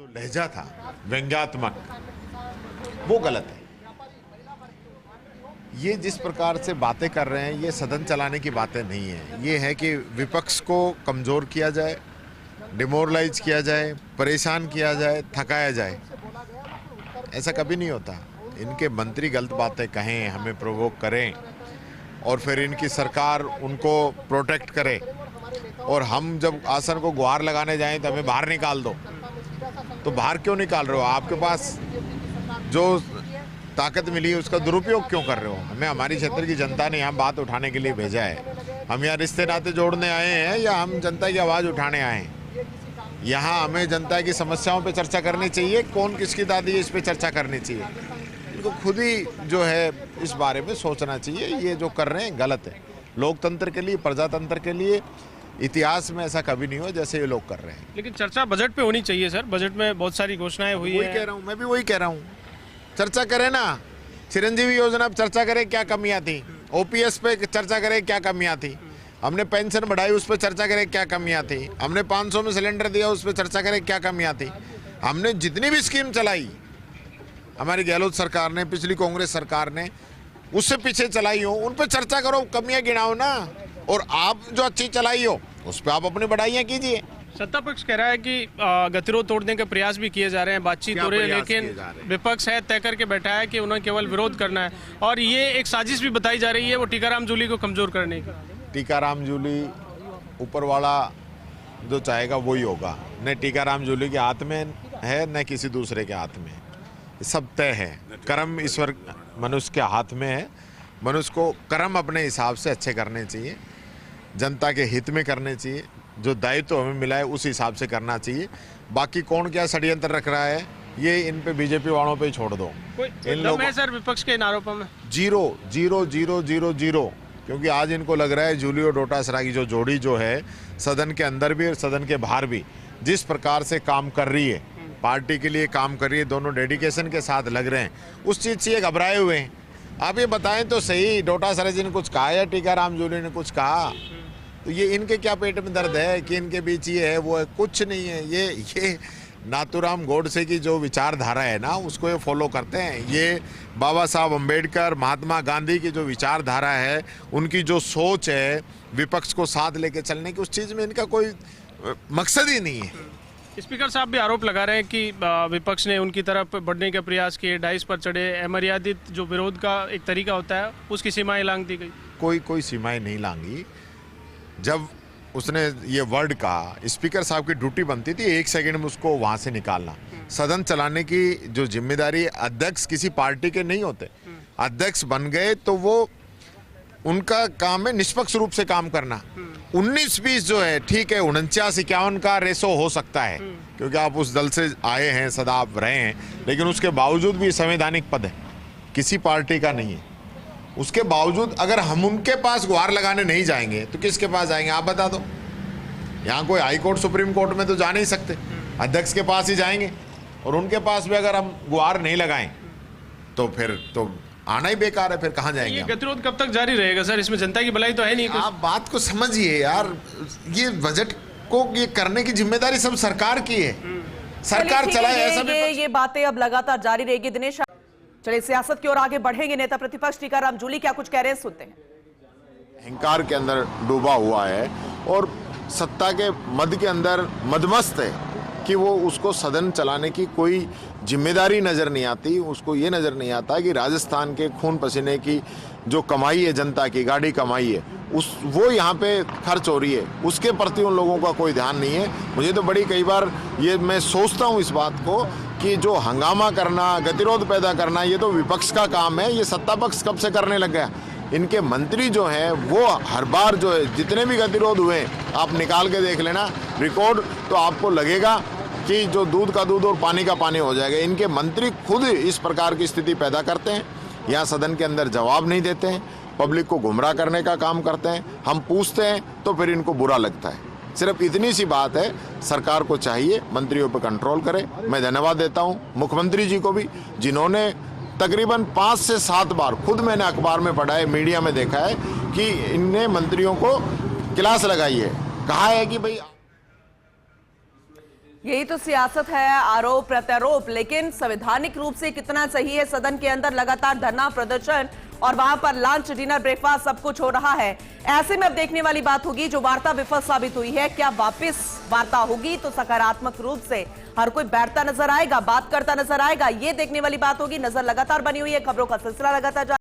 जो लहजा था व्यंग्यात्मक, वो गलत है। ये जिस प्रकार से बातें कर रहे हैं, ये सदन चलाने की बातें नहीं है। ये है कि विपक्ष को कमज़ोर किया जाए, डिमोरलाइज किया जाए, परेशान किया जाए, थकाया जाए। ऐसा कभी नहीं होता। इनके मंत्री गलत बातें कहें, हमें प्रोवोक करें और फिर इनकी सरकार उनको प्रोटेक्ट करे, और हम जब आसन को गुहार लगाने जाएं तो हमें बाहर निकाल दो। तो बाहर क्यों निकाल रहे हो? आपके पास जो ताकत मिली है उसका दुरुपयोग क्यों कर रहे हो? हमें हमारी क्षेत्र की जनता ने यहाँ बात उठाने के लिए भेजा है। हम यहाँ रिश्ते नाते जोड़ने आए हैं या हम जनता की आवाज़ उठाने आए हैं? यहाँ हमें जनता की समस्याओं पे चर्चा करनी चाहिए। कौन किसकी दादी है, इस पे चर्चा करनी चाहिए। इनको खुद ही जो है इस बारे में सोचना चाहिए। ये जो कर रहे हैं गलत है। लोकतंत्र के लिए, प्रजातंत्र के लिए इतिहास में ऐसा कभी नहीं हुआ जैसे ये लोग कर रहे हैं। लेकिन चर्चा बजट पे होनी चाहिए सर। बजट में बहुत सारी घोषणाएं हुई है। कह रहा हूँ, मैं भी वही कह रहा हूँ। चर्चा करें ना, चिरंजीवी योजना पर चर्चा करें क्या कमियां थी, ओपीएस पे चर्चा करें क्या कमियां थी, हमने पेंशन बढ़ाई उस पर चर्चा करें क्या कमियां थी, हमने 500 में सिलेंडर दिया उस पर चर्चा करें क्या कमियां थी। हमने जितनी भी स्कीम चलाई, हमारी गहलोत सरकार ने, पिछली कांग्रेस सरकार ने, उससे पीछे चलाई हो, उन पर चर्चा करो, कमियां गिनाओ ना। और आप जो अच्छी चलाई हो उस पर आप अपनी बढ़ाइयाँ कीजिए। सत्ता पक्ष कह रहा है कि गतिरोध तोड़ने के प्रयास भी किए जा रहे हैं, बातचीत हो रही है, लेकिन विपक्ष है तय करके बैठा है कि उन्हें केवल विरोध करना है, और ये एक साजिश भी बताई जा रही है वो टीकाराम जूली को कमजोर करने की। टीकाराम जूली ऊपर वाला जो चाहेगा वही होगा। न टीकाराम जूली के हाथ में है न किसी दूसरे के हाथ में, सब तय है। कर्म ईश्वर मनुष्य के हाथ में है। मनुष्य को कर्म अपने हिसाब से अच्छे करने चाहिए, जनता के हित में करने चाहिए, जो दायित्व हमें मिला है उस हिसाब से करना चाहिए। बाकी कौन क्या षड्यंत्र रख रहा है ये इन पे बीजेपी वालों पे ही छोड़ दो। इन लोग है सर विपक्ष के इन आरोपों में? 0 0 0 0 0। क्योंकि आज इनको लग रहा है जूली और डोटासरा की जो जोड़ी जो है सदन के अंदर भी और सदन के बाहर भी जिस प्रकार से काम कर रही है, पार्टी के लिए काम कर रही है, दोनों डेडिकेशन के साथ लग रहे हैं, उस चीज़ से ये घबराए हुए हैं। आप ये बताएं तो सही, डोटासरा जी ने कुछ कहा या टीकाराम जूली ने कुछ कहा? तो ये इनके क्या पेट में दर्द है कि इनके बीच ये है वो है? कुछ नहीं है। ये नाथूराम गोडसे की जो विचारधारा है ना, उसको ये फॉलो करते हैं। ये बाबा साहब अम्बेडकर, महात्मा गांधी की जो विचारधारा है, उनकी जो सोच है विपक्ष को साथ लेके चलने की, उस चीज़ में इनका कोई मकसद ही नहीं है। स्पीकर साहब भी आरोप लगा रहे हैं कि विपक्ष ने उनकी तरफ बढ़ने का प्रयास किए, डाइस पर चढ़े, अमर्यादित जो विरोध का एक तरीका होता है उसकी सीमाएं लांघ दी गई। कोई सीमाएं नहीं लांघी। जब उसने ये वर्ड कहा, स्पीकर साहब की ड्यूटी बनती थी 1 सेकंड में उसको वहाँ से निकालना। सदन चलाने की जो जिम्मेदारी अध्यक्ष किसी पार्टी के नहीं होते। अध्यक्ष बन गए तो वो उनका काम है निष्पक्ष रूप से काम करना। 19-20 जो है ठीक है, 49-51 का रेशो हो सकता है क्योंकि आप उस दल से आए हैं, सदा आप रहे हैं, लेकिन उसके बावजूद भी संवैधानिक पद है, किसी पार्टी का नहीं है। उसके बावजूद अगर हम उनके पास गुहार लगाने नहीं जाएंगे तो किसके पास जाएंगे आप बता दो? यहाँ कोई हाई कोर्ट सुप्रीम कोर्ट में तो जा नहीं सकते, अध्यक्ष के पास ही जाएंगे। और उनके पास भी अगर हम गुहार नहीं लगाएं तो फिर तो आना ही बेकार है, फिर कहाँ जाएंगे? ये गतिरोध कब तक जारी रहेगा सर? इसमें जनता की भलाई तो है नहीं कुछ। आप बात को समझिए यार, ये बजट को ये करने की जिम्मेदारी सब सरकार की है। सरकार चलाए ऐसा ये बातें अब लगातार जारी रहेगी। दिनेश, चलिए सियासत की ओर आगे बढ़ेंगे। नेता प्रतिपक्ष टीकाराम जूली क्या कुछ कह रहे हैं, सुनते हैं। अहंकार के अंदर डूबा हुआ है और सत्ता के मद के अंदर मदमस्त है कि वो उसको सदन चलाने की कोई जिम्मेदारी नज़र नहीं आती। उसको ये नज़र नहीं आता कि राजस्थान के खून पसीने की जो कमाई है, जनता की गाड़ी कमाई है, वो यहाँ पे खर्च हो रही है, उसके प्रति उन लोगों का कोई ध्यान नहीं है। मुझे तो बड़ी कई बार ये मैं सोचता हूँ इस बात को कि जो हंगामा करना, गतिरोध पैदा करना, ये तो विपक्ष का काम है। ये सत्ता पक्ष कब से करने लग गया? इनके मंत्री जो हैं वो हर बार जो है जितने भी गतिरोध हुए आप निकाल के देख लेना रिकॉर्ड, तो आपको लगेगा कि जो दूध का दूध और पानी का पानी हो जाएगा। इनके मंत्री खुद इस प्रकार की स्थिति पैदा करते हैं, यहाँ सदन के अंदर जवाब नहीं देते हैं, पब्लिक को गुमराह करने का काम करते हैं। हम पूछते हैं तो फिर इनको बुरा लगता है। सिर्फ इतनी सी बात है, सरकार को चाहिए मंत्रियों पर कंट्रोल करे। मैं धन्यवाद देता हूँ मुख्यमंत्री जी को भी, जिन्होंने तकरीबन 5 से 7 बार, खुद मैंने अखबार में पढ़ा है, मीडिया में देखा है कि इनने मंत्रियों को क्लास लगाई है, कहा है कि भाई यही तो सियासत है, आरोप प्रत्यारोप। लेकिन संवैधानिक रूप से कितना सही है, सदन के अंदर लगातार धरना प्रदर्शन और वहां पर लंच डिनर ब्रेकफास्ट सब कुछ हो रहा है। ऐसे में अब देखने वाली बात होगी, जो वार्ता विफल साबित हुई है, क्या वापस वार्ता होगी तो सकारात्मक रूप से हर कोई बैठता नजर आएगा, बात करता नजर आएगा, ये देखने वाली बात होगी। नजर लगातार बनी हुई है, खबरों का सिलसिला लगातार